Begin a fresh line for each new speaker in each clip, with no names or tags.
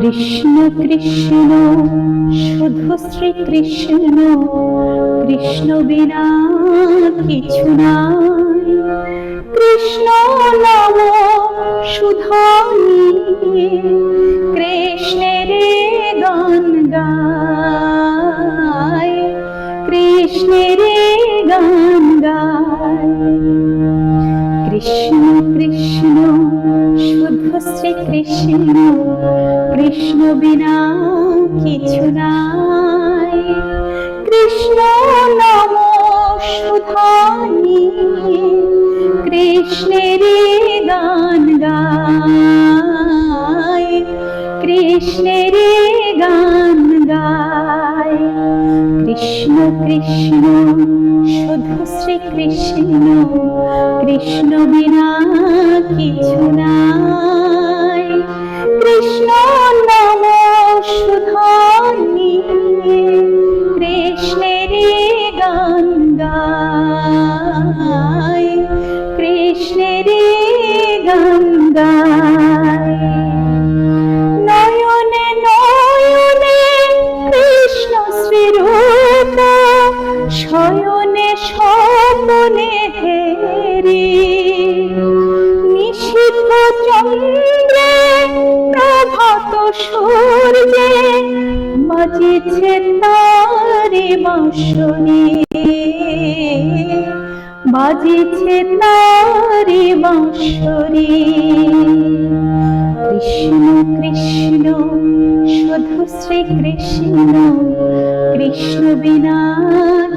কৃষ্ণ কৃষ্ণ শুধু শ্রী কৃষ্ণ, কৃষ্ণ বিনা কিছু নাই। কৃষ্ণ নাম শুধু নিয়ে কৃষ্ণের গান গায়, কৃষ্ণের গান গায়। কৃষ্ণ কৃষ্ণ শুধু শ্রী কৃষ্ণ, কৃষ্ণ বিনা কিছু নাই। কৃষ্ণ নাম শুধু নিয়ে কৃষ্ণের গান গায়, কৃষ্ণের গান গায়। কৃষ্ণ কৃষ্ণ শুধু শ্রী কৃষ্ণ, কৃষ্ণ বিনা কিছু নাই। কৃষ্ণ নাম শুধু নিয়ে কৃষ্ণের গান গায়, কৃষ্ণের গান গায়। নয়নে নয়নে কৃষ্ণ শ্রীরূপ, শয়নে স্বপনে হেরি। নিশীথ চন্দ্রে প্রভাত সূর্যে বাজিছে তারে বাঁশরি, বাজিছে তারে বাঁশরি। কৃষ্ণ কৃষ্ণ শুধু শ্রী কৃষ্ণ, কৃষ্ণ বিনা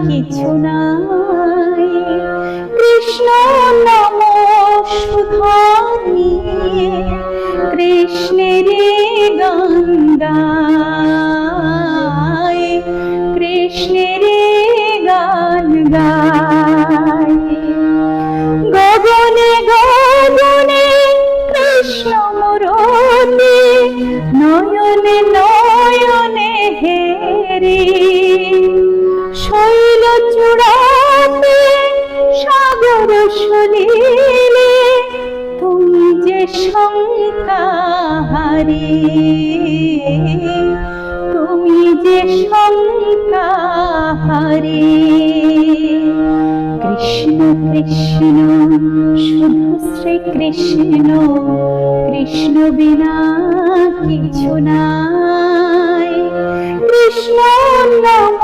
কিছু নাই। কৃষ্ণ নাম শুধু নিয়ে কৃষ্ণের গান গায়, কৃষ্ণের গান গায়। গগনে গগনে কৃষ্ণ মুরলি, নয়নে নয়নে হেরি। শৈল চূড়াতে সাগর সলিলে তুমি যে শঙ্কাহারি, তুমি যে শঙ্কাহারি। কৃষ্ণ কৃষ্ণ শুধু শ্রী কৃষ্ণ, কৃষ্ণ বিনা কিছু নাই। কৃষ্ণ নাম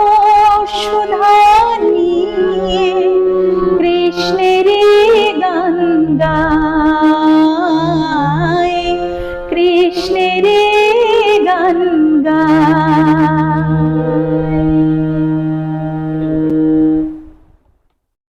শুধু নিয়ে কৃষ্ণের গান গায়,